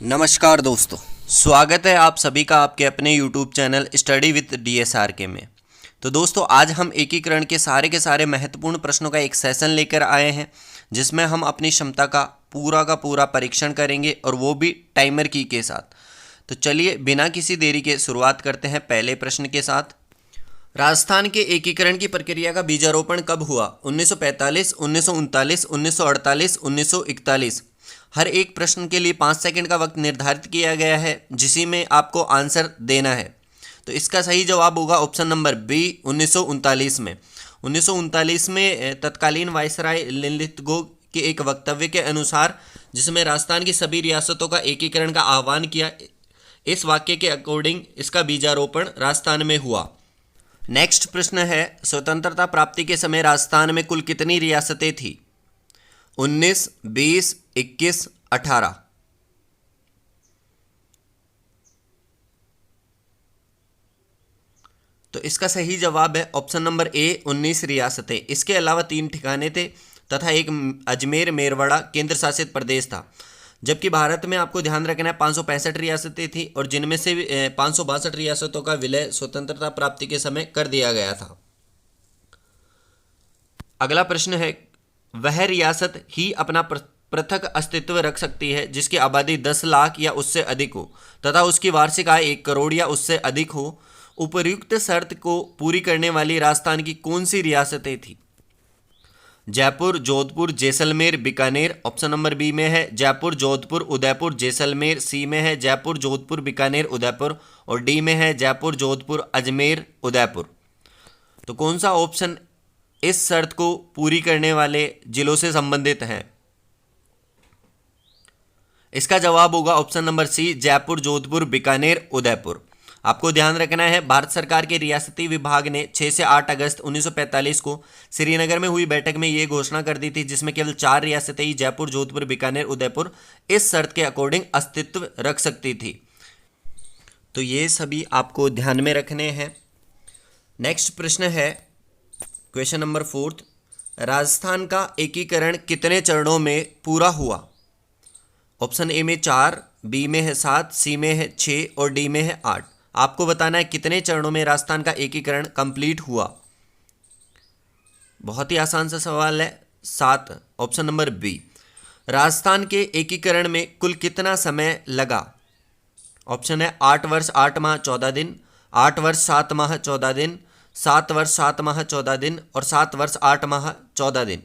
नमस्कार दोस्तों, स्वागत है आप सभी का आपके अपने YouTube channel study with DSRK में। तो दोस्तों, आज हम एकीकरण के सारे महत्वपूर्ण प्रश्नों का एक सेशन लेकर आए हैं जिसमें हम अपनी क्षमता का पूरा परीक्षण करेंगे और वो भी टाइमर की के साथ। तो चलिए बिना किसी देरी के शुरुआत करते हैं पहले प्रश्न के साथ। राजस्थान के एकीकरण की प्रक्रिया का बीजारोपण कब हुआ? 1945, 1939, 1948, 1941। हर एक प्रश्न के लिए 5 सेकंड का वक्त निर्धारित किया गया है जिसी में आपको आंसर देना है। तो इसका सही जवाब होगा ऑप्शन नंबर बी, 1939 में। 1939 में तत्कालीन वायसराय लिनलिथगो के एक वक्तव्य के अनुसार, जिसमें राजस्थान की सभी रियासतों का एकीकरण का आह्वान किया, इस वाक्य के अकॉर्डिंग इसका बीजारोपण राजस्थान में हुआ। नेक्स्ट प्रश्न है, स्वतंत्रता प्राप्ति के समय राजस्थान में कुल कितनी रियासतें थी? 19, 20, 21, 18। तो इसका सही जवाब है ऑप्शन नंबर ए, 19 रियासतें। इसके अलावा 3 ठिकाने थे तथा एक अजमेर मेरवाड़ा केंद्र शासित प्रदेश था। जबकि भारत में आपको ध्यान रखना है 565 रियासतें थी और जिनमें से 562 रियासतों का विलय स्वतंत्रता प्राप्ति के समय कर दिया गया था। अगला प्रश्न है, वह रियासत ही अपना पृथक अस्तित्व रख सकती है जिसकी आबादी 10 लाख या उससे अधिक हो तथा उसकी वार्षिक आय 1 करोड़ या उससे अधिक हो। उपर्युक्त शर्त को पूरी करने वाली राजस्थान की कौन सी रियासतें थी? Jaipur, Jodhpur, Jaisalmer, Bikaner. Option number B में है जयपुर, जोधपुर, उदयपुर, जैसलमेर। सी में है जयपुर, जोधपुर, बीकानेर, उदयपुर। और डी में है जयपुर, जोधपुर, अजमेर, उदयपुर। तो कौन सा ऑप्शन इस शर्त को पूरी करने वाले जिलों से संबंधित है? इसका जवाब होगा option number C, Jaipur, Jodhpur, Bikaner, Udaipur. आपको ध्यान रखना है, भारत सरकार के रियासती विभाग ने 6 से 8 अगस्त 1945 को श्रीनगर में हुई बैठक में ये घोषणा कर दी थी जिसमें केवल 4 रियासतें ही जयपुर, जोधपुर, बीकानेर, उदयपुर इस शर्त के अकॉर्डिंग अस्तित्व रख सकती थी। तो ये सभी आपको ध्यान में रखने हैं। नेक्स्ट प्रश्न है, क्वेश्चन नंबर 4, राजस्थान का एकीकरण कितने चरणों में पूरा हुआ? ऑप्शन ए में 4, बी में है 7, सी में है 6 और डी में है 8। आपको बताना है कितने चरणों में राजस्थान का एकीकरण कंप्लीट हुआ। बहुत ही आसान सा सवाल है, 7, ऑप्शन नंबर बी। राजस्थान के एकीकरण में कुल कितना समय लगा? ऑप्शन है 8 वर्ष 8 माह 14 दिन, 8 वर्ष 7 माह 14 दिन, 7 वर्ष 7 माह 14 दिन और 7 वर्ष 8 माह 14 दिन।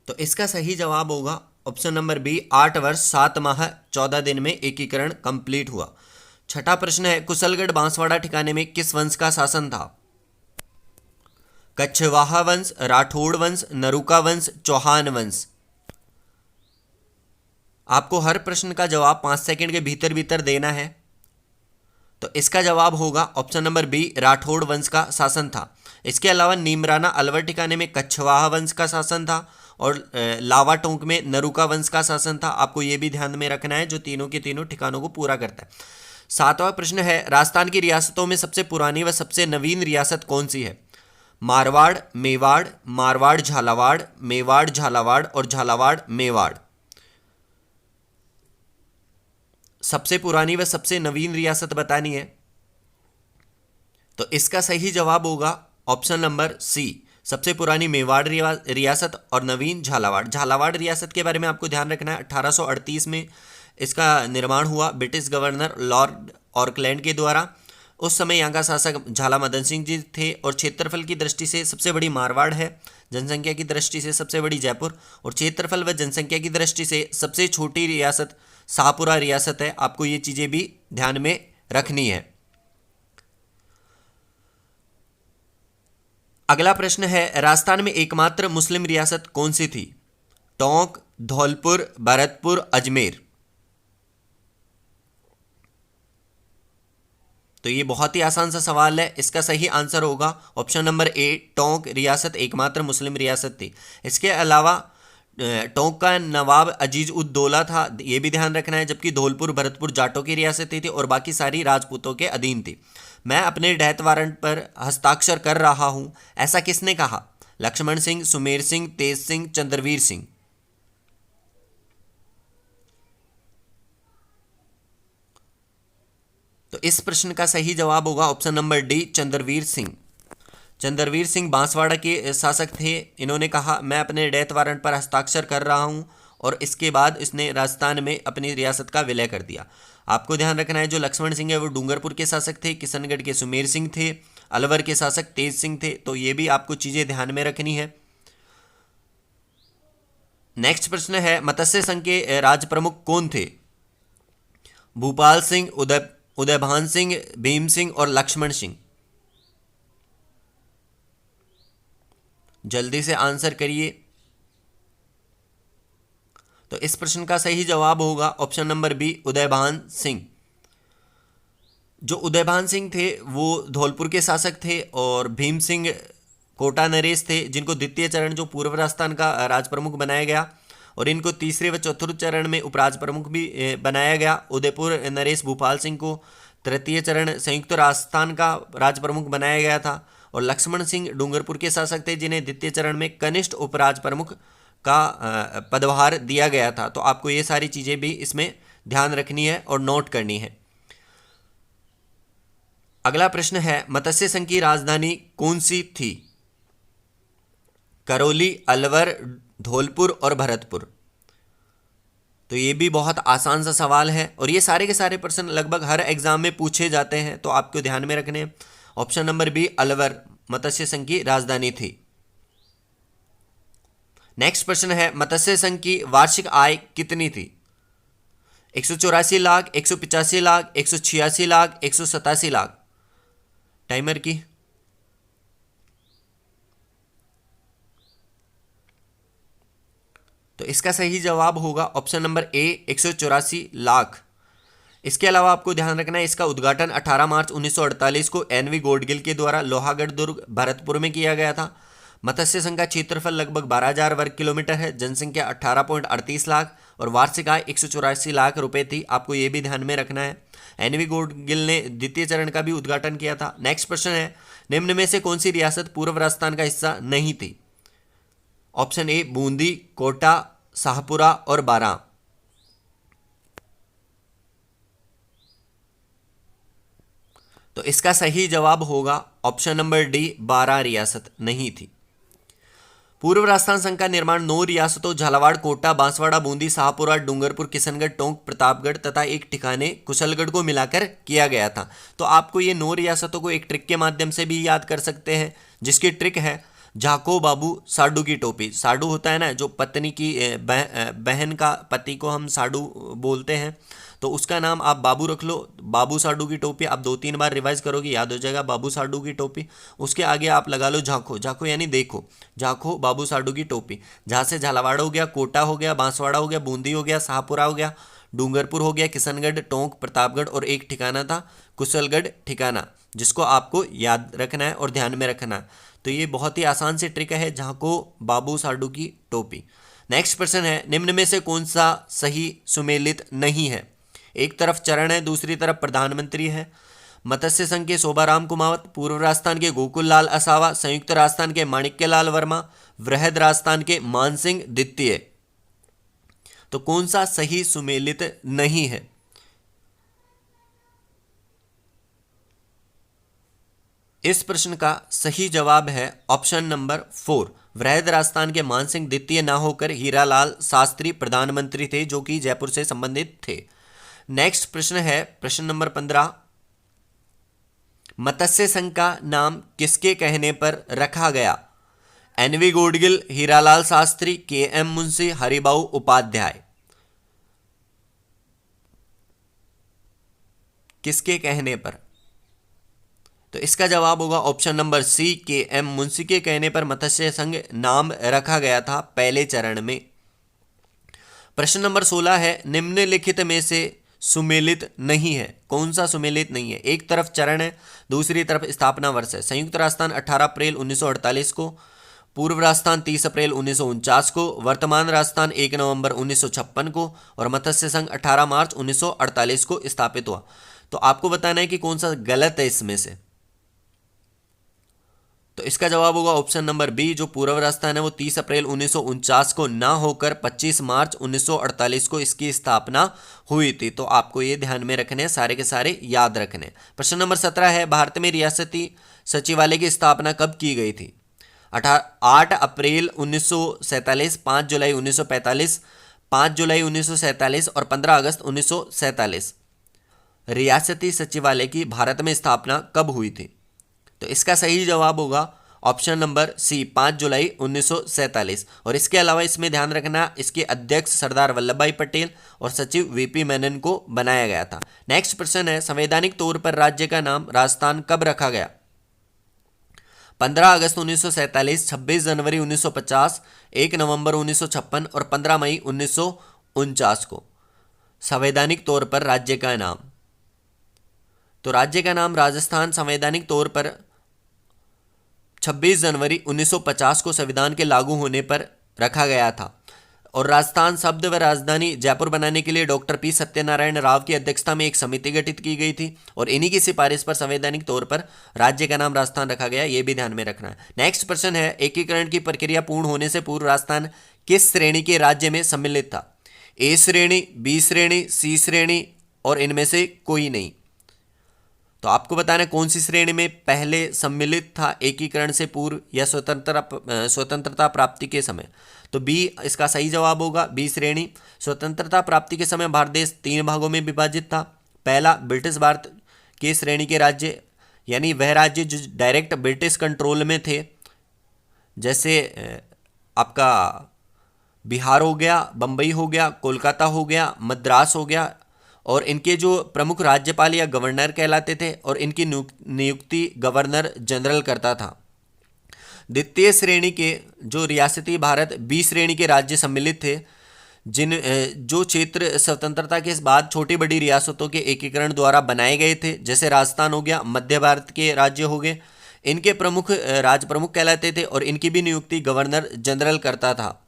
तो इसका सही जवाब होगा ऑप्शन नंबर बी, 8 वर्ष 7 माह 14 दिन में एकीकरण कंप्लीट हुआ। छठा प्रश्न है, कुशलगढ़ बांसवाड़ा ठिकाने में किस वंश का शासन था? कच्छवाहा वंश, राठौड़ वंश, नरूका वंश, चौहान वंश। आपको हर प्रश्न का जवाब 5 सेकंड के भीतर भीतर देना है। तो इसका जवाब होगा ऑप्शन नंबर बी, राठौड़ वंश का शासन था। इसके अलावा नीमराना अलवर ठिकाने में कच्छवाहा वंश का शासन था और लावा टोंक में नरूका वंश का शासन था। आपको यह भी ध्यान में रखना है, जो तीनों के तीनों ठिकानों को पूरा करता है। 7वां प्रश्न है, राजस्थान की रियासतों में सबसे पुरानी व सबसे नवीन रियासत कौन सी है? मारवाड़, मेवाड़, मारवाड़ झालावाड़, मेवाड़ झालावाड़ और झालावाड़ मेवाड़। सबसे पुरानी व सबसे नवीन रियासत बतानी है। तो इसका सही जवाब होगा ऑप्शन नंबर सी, सबसे पुरानी मेवाड़ रियासत और नवीन झालावाड़। झालावाड़ रियासत के बारे में आपको ध्यान रखना है, 1838 में इसका निर्माण हुआ ब्रिटिश गवर्नर लॉर्ड ऑकलैंड के द्वारा। उस समय यहाँ का शासक झाला मदन सिंह जी थे और क्षेत्रफल की दृष्टि से सबसे बड़ी मारवाड़ है, जनसंख्या की दृष्टि से सबसे बड़ी जयपुर और क्षेत्रफल व जनसंख्या की दृष्टि से सबसे छोटी रियासत शाहपुरा रियासत है। आपको ये चीज़ें भी ध्यान में रखनी है। अगला प्रश्न है, राजस्थान में एकमात्र मुस्लिम रियासत कौन सी थी? टोंक, धौलपुर, भरतपुर, अजमेर। तो ये बहुत ही आसान सा सवाल है। इसका सही आंसर होगा ऑप्शन नंबर ए, टोंक रियासत एकमात्र मुस्लिम रियासत थी। इसके अलावा टोंक का नवाब अजीज उद दौला था, ये भी ध्यान रखना है। जबकि धौलपुर, भरतपुर जाटों की रियासतें थी और बाकी सारी राजपूतों के अधीन थी। मैं अपने डेथ वारंट पर हस्ताक्षर कर रहा हूँ, ऐसा किसने कहा? लक्ष्मण सिंह, सुमेर सिंह, तेज सिंह, चंद्रवीर सिंह। तो इस प्रश्न का सही जवाब होगा option number D, Chandraveer Singh. Chandraveer Singh Banswara के शासक थे। इन्होंने कहा मैं अपने डेथ वारंट पर हस्ताक्षर कर रहा हूं, और इसके बाद इसने राजस्थान में अपनी रियासत का विलय कर दिया। आपको ध्यान रखना है जो लक्ष्मण सिंह है वो डूंगरपुर के शासक थे, किशनगढ़ के सुमेर सिंह थे, अलवर के शासक तेज सिंह थे। तो ये भी आपको चीज़ें ध्यान में रखनी है। नेक्स्ट प्रश्न है मत्स्य संघ के राज प्रमुख कौन थे? भूपाल सिंह, उदयभान सिंह, भीम सिंह और लक्ष्मण सिंह। जल्दी से आंसर करिए। तो इस प्रश्न का सही जवाब होगा option number B, Udaybhan Singh. जो उदयभान सिंह थे वो धौलपुर के शासक थे, और भीम सिंह कोटा नरेश थे, जिनको द्वितीय चरण जो पूर्व राजस्थान का राज प्रमुख बनाया गया, और इनको तीसरे व चतुर्थ चरण में उपराज प्रमुख भी बनाया गया। उदयपुर नरेश भूपाल सिंह को तृतीय चरण संयुक्त राजस्थान का राज प्रमुख बनाया गया था, और लक्ष्मण सिंह डूंगरपुर के शासक थे, जिन्हें द्वितीय चरण में कनिष्ठ उपराज प्रमुख का पदभार दिया गया था। तो आपको ये सारी चीज़ें भी इसमें ध्यान रखनी है और नोट करनी है। अगला प्रश्न है मत्स्य संघ की राजधानी कौन सी थी? करौली, अलवर, धौलपुर और भरतपुर। तो ये भी बहुत आसान सा सवाल है, और ये सारे के सारे प्रश्न लगभग हर एग्जाम में पूछे जाते हैं, तो आपको ध्यान में रखने। ऑप्शन नंबर बी, अलवर मत्स्य संघ की राजधानी थी। नेक्स्ट प्रश्न है मत्स्य संघ की वार्षिक आय कितनी थी? 184 लाख, 185 लाख, 186 लाख, 187 लाख। टाइमर की। तो इसका सही जवाब होगा ऑप्शन नंबर ए, 184 लाख। इसके अलावा आपको ध्यान रखना है इसका उद्घाटन 18 मार्च 1948 को एनवी गॉडगिल के द्वारा लोहागढ़ दुर्ग भरतपुर में किया गया था। मत्स्य संघ का क्षेत्रफल लगभग 12,000 वर्ग किलोमीटर है, जनसंख्या 18.38 लाख, और वार्षिक आय 184 लाख रुपए थी। आपको ये भी ध्यान में रखना है। एनवी गॉडगिल ने द्वितीय चरण का भी उद्घाटन किया था। नेक्स्ट प्रश्न है निम्न में से कौन सी रियासत पूर्व राजस्थान का हिस्सा नहीं थी? ऑप्शन ए, बूंदी, कोटा, शाहपुरा और बारां। तो इसका सही जवाब होगा ऑप्शन नंबर डी, बारां रियासत नहीं थी। पूर्व राजस्थान संघ का निर्माण 9 रियासतों झालावाड़, कोटा, बांसवाड़ा, बूंदी, शाहपुरा, डूंगरपुर, किशनगढ़, टोंक, प्रतापगढ़ तथा एक ठिकाने कुशलगढ़ को मिलाकर किया गया था। तो आपको ये 9 रियासतों को एक ट्रिक के माध्यम से भी याद कर सकते हैं, जिसकी ट्रिक है झाको बाबू साडू की टोपी। साडू होता है ना, जो पत्नी की बहन का पति को हम साडू बोलते हैं, तो उसका नाम आप बाबू रख लो। बाबू साडू की टोपी आप 2-3 बार रिवाइज करोगे याद हो जाएगा, बाबू साडू की टोपी। उसके आगे आप लगा लो झाको। झाको यानी देखो, झाको बाबू साडू की टोपी। जहाँ से झालावाड़ हो गया, कोटा हो गया, बांसवाड़ा हो गया, बूंदी हो गया, शाहपुरा हो गया, डूंगरपुर हो गया, किशनगढ़, टोंक, प्रतापगढ़ और एक ठिकाना था कुशलगढ़ ठिकाना, जिसको आपको याद रखना है और ध्यान में रखना है। तो ये बहुत ही आसान सी ट्रिक है, झाको बाबू साडू की टोपी। नेक्स्ट प्रश्न है निम्न में से कौन सा सही सुमेलित नहीं है? एक तरफ चरण है, दूसरी तरफ प्रधानमंत्री है। मत्स्य संघ के शोभाराम कुमावत, पूर्व राजस्थान के गोकुल लाल असावा, संयुक्त राजस्थान के माणिक्य लाल वर्मा, वृहद राजस्थान के मानसिंह द्वितीय। तो कौन सा सही सुमेलित नहीं है? इस प्रश्न का सही जवाब है ऑप्शन नंबर 4, वृहद राजस्थान के मानसिंह द्वितीय ना होकर हीरालाल शास्त्री प्रधानमंत्री थे, जो कि जयपुर से संबंधित थे। नेक्स्ट प्रश्न है प्रश्न नंबर 15, मत्स्य संघ का नाम किसके कहने पर रखा गया? NV Gadgil, Hiralal Shastri, K M. मुंशी, हरिबाऊ उपाध्याय। किसके कहने पर? तो इसका जवाब होगा option number C, K M. Munshi के कहने पर मत्स्य संघ नाम रखा गया था पहले चरण में। प्रश्न नंबर 16 है निम्नलिखित में से सुमेलित नहीं है। कौन सा सुमेलित नहीं है? एक तरफ चरण है, दूसरी तरफ स्थापना वर्ष है। संयुक्त राजस्थान 18 अप्रैल 1948 को, पूर्व राजस्थान 30 अप्रैल 1949 को, वर्तमान राजस्थान 1 नवंबर 1956 को, और मत्स्य संघ 18 मार्च 1948 को स्थापित हुआ। तो आपको बताना है कि कौन सा गलत है इसमें से। तो इसका जवाब होगा ऑप्शन नंबर बी, जो पूर्व राजस्थान है वो 30 अप्रैल 1949 को ना होकर 25 मार्च 1948 को इसकी स्थापना हुई थी। तो आपको ये ध्यान में रखने हैं, सारे के सारे याद रखने। प्रश्न नंबर 17 है, भारत में रियासती सचिवालय की स्थापना कब की गई थी? 8 अप्रैल 1947, 5 जुलाई 1945, 5 जुलाई 1947 और 15 अगस्त 1947। रियासती सचिवालय की भारत में स्थापना कब हुई थी? तो इसका सही जवाब होगा ऑप्शन नंबर सी, 5 जुलाई 1947। और इसके अलावा इसमें ध्यान रखना, इसके अध्यक्ष सरदार वल्लभ भाई पटेल और सचिव वीपी मेनन को बनाया गया था। नेक्स्ट प्रश्न है, संवैधानिक तौर पर राज्य का नाम राजस्थान कब रखा गया? 15 अगस्त 1947, 26 जनवरी 1950, 1 नवंबर 1956 और 15 मई 1949 को संवैधानिक तौर पर राज्य का नाम। तो राज्य का नाम राजस्थान संवैधानिक तौर पर 26 जनवरी 1950 को संविधान के लागू होने पर रखा गया था। और राजस्थान शब्द व राजधानी जयपुर बनाने के लिए डॉक्टर पी सत्यनारायण राव की अध्यक्षता में एक समिति गठित की गई थी और इन्हीं की सिफारिश पर संवैधानिक तौर पर राज्य का नाम राजस्थान रखा गया, ये भी ध्यान में रखना है। नेक्स्ट प्रश्न है, एकीकरण की प्रक्रिया पूर्ण होने से पूर्व राजस्थान किस श्रेणी के राज्य में सम्मिलित था? ए श्रेणी, बी श्रेणी, सी श्रेणी और इनमें से कोई नहीं। तो आपको बताना कौन सी श्रेणी में पहले सम्मिलित था एकीकरण से पूर्व या स्वतंत्रता प्राप्ति के समय। तो बी इसका सही जवाब होगा, बी श्रेणी। स्वतंत्रता प्राप्ति के समय भारत देश 3 भागों में विभाजित था। पहला, ब्रिटिश भारत के श्रेणी के राज्य, यानी वह राज्य जो डायरेक्ट ब्रिटिश कंट्रोल में थे, जैसे आपका बिहार हो गया, बम्बई हो गया, कोलकाता हो गया, मद्रास हो गया। और इनके जो प्रमुख राज्यपाल या गवर्नर कहलाते थे और इनकी नियुक्ति गवर्नर जनरल करता था। द्वितीय श्रेणी के जो रियासती भारत बी श्रेणी के राज्य सम्मिलित थे, जो क्षेत्र स्वतंत्रता के बाद छोटी बड़ी रियासतों के एकीकरण द्वारा बनाए गए थे, जैसे राजस्थान हो गया, मध्य भारत के राज्य हो गए, इनके प्रमुख राज्य प्रमुख कहलाते थे और इनकी भी नियुक्ति गवर्नर जनरल करता था।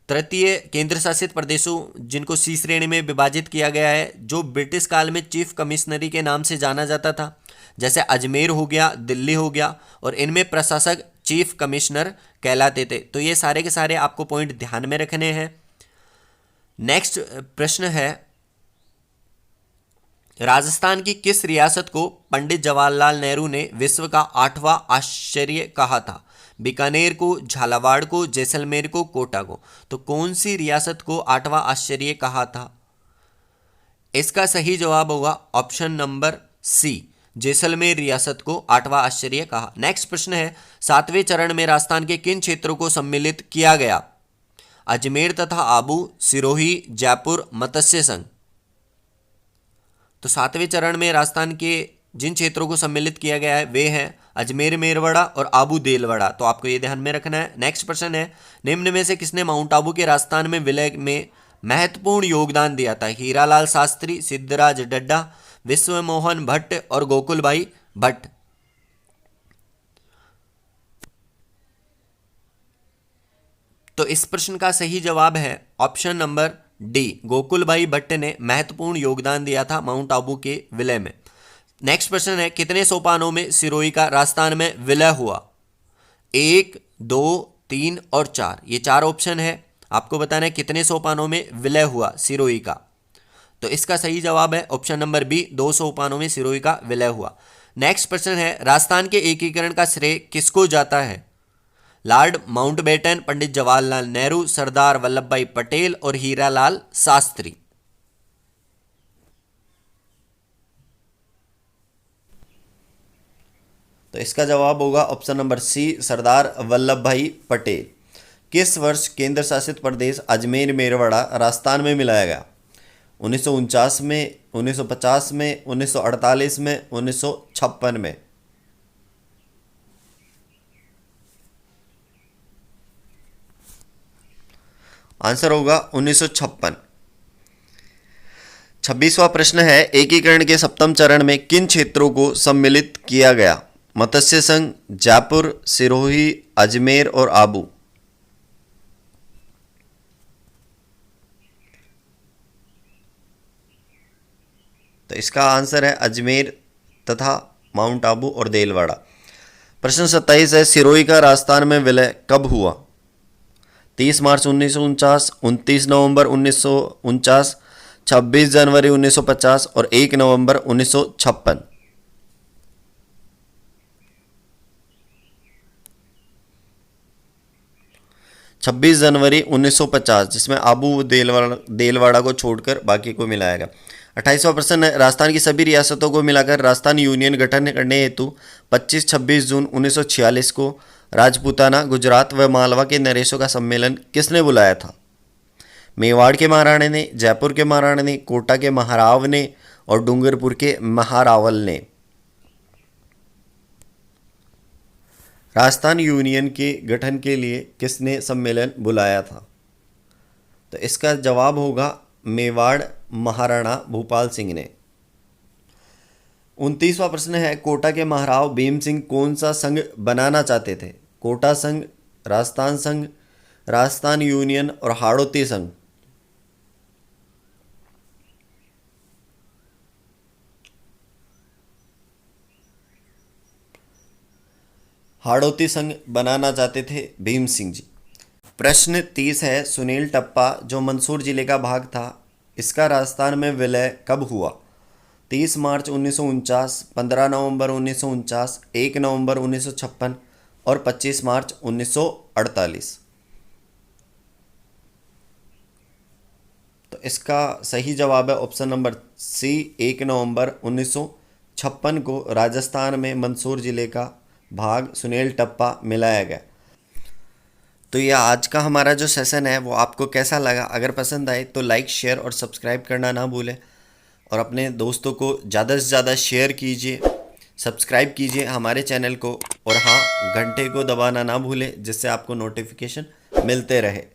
तृतीय, केंद्र शासित प्रदेशों जिनको सी श्रेणी में विभाजित किया गया है, जो ब्रिटिश काल में चीफ कमिश्नरी के नाम से जाना जाता था, जैसे अजमेर हो गया, दिल्ली हो गया, और इनमें प्रशासक चीफ कमिश्नर कहलाते थे। तो ये सारे के सारे आपको पॉइंट ध्यान में रखने हैं। नेक्स्ट प्रश्न है, राजस्थान की किस रियासत को पंडित जवाहरलाल नेहरू ने विश्व का 8वां आश्चर्य कहा था? बीकानेर को, झालावाड़ को, जैसलमेर को, कोटा को। तो कौन सी रियासत को 8वां आश्चर्य कहा था? इसका सही जवाब होगा ऑप्शन नंबर सी, जैसलमेर रियासत को 8वां आश्चर्य कहा। नेक्स्ट प्रश्न है, 7वें चरण में राजस्थान के किन क्षेत्रों को सम्मिलित किया गया? अजमेर तथा आबू, सिरोही, जयपुर, मत्स्य संघ। तो 7वें चरण में राजस्थान के जिन क्षेत्रों को सम्मिलित किया गया है वे हैं अजमेर मेरवड़ा और आबू देलवाड़ा। तो आपको ये ध्यान में रखना है। नेक्स्ट प्रश्न है, निम्न में से किसने माउंट आबू के राजस्थान में विलय में महत्वपूर्ण योगदान दिया था? हीरालाल शास्त्री, सिद्धराज डड्डा, विश्व मोहन भट्ट और गोकुल भाई भट्ट। तो इस प्रश्न का सही जवाब है ऑप्शन नंबर डी, गोकुल भाई भट्ट ने महत्वपूर्ण योगदान दिया था माउंट आबू के विलय में। नेक्स्ट प्रश्न है, कितने सोपानों में सिरोही का राजस्थान में विलय हुआ? 1, 2, 3 और 4। ये 4 ऑप्शन है, आपको बताना है कितने सोपानों में विलय हुआ सिरोही का। तो इसका सही जवाब है ऑप्शन नंबर बी, 2 सोपानों में सिरोही का विलय हुआ। नेक्स्ट प्रश्न है, राजस्थान के एकीकरण का श्रेय किसको जाता है? लॉर्ड माउंटबेटन, पंडित जवाहरलाल नेहरू, सरदार वल्लभ भाई पटेल और हीरालाल शास्त्री। तो इसका जवाब होगा ऑप्शन नंबर सी, सरदार वल्लभ भाई पटेल। किस वर्ष केंद्र शासित प्रदेश अजमेर मेरवाड़ा राजस्थान में मिलाया गया? 1949 में, 1950 में, 1948 में, 1956 में। आंसर होगा 1956। 26वां प्रश्न है, एकीकरण के 7वें चरण में किन क्षेत्रों को सम्मिलित किया गया? मत्स्य संघ, जयपुर, सिरोही, अजमेर और आबू। तो इसका आंसर है अजमेर तथा माउंट आबू और देलवाड़ा। प्रश्न 27 है, सिरोही का राजस्थान में विलय कब हुआ? 30 मार्च 1949, 29 नवंबर 1949, 26 जनवरी 1950 और 1 नवंबर 1956। 26 जनवरी 1950, जिसमें आबू देलवाड़ा को छोड़कर बाकी को मिलाया गया। 28वां प्रश्न है, राजस्थान की सभी रियासतों को मिलाकर राजस्थान यूनियन गठन करने हेतु 25-26 जून 1946 को राजपूताना, गुजरात व मालवा के नरेशों का सम्मेलन किसने बुलाया था? मेवाड़ के महाराणे ने, जयपुर के महाराणे ने, कोटा के महाराव ने और डूंगरपुर के महारावल ने। राजस्थान यूनियन के गठन के लिए किसने सम्मेलन बुलाया था? तो इसका जवाब होगा मेवाड़ महाराणा भूपाल सिंह ने। 29वां प्रश्न है, कोटा के महाराव भीम सिंह कौन सा संघ बनाना चाहते थे? कोटा संघ, राजस्थान संघ, राजस्थान यूनियन और हाड़ौती संघ। हाड़ौती संघ बनाना चाहते थे भीम सिंह जी। प्रश्न 30 है, सुनील टप्पा जो मंदसौर जिले का भाग था, इसका राजस्थान में विलय कब हुआ? 30 मार्च 1949, 15 नवंबर 1949, 1 नवंबर 1956 और 25 मार्च 1948। तो इसका सही जवाब है ऑप्शन नंबर सी, 1 नवंबर 1956 को राजस्थान में मंदसौर जिले का भाग सुनील टप्पा मिलाया गया। तो यह आज का हमारा जो सेशन है वो आपको कैसा लगा? अगर पसंद आए तो लाइक, शेयर और सब्सक्राइब करना ना भूलें और अपने दोस्तों को ज़्यादा से ज़्यादा शेयर कीजिए, सब्सक्राइब कीजिए हमारे चैनल को और हाँ, घंटे को दबाना ना भूलें जिससे आपको नोटिफिकेशन मिलते रहे।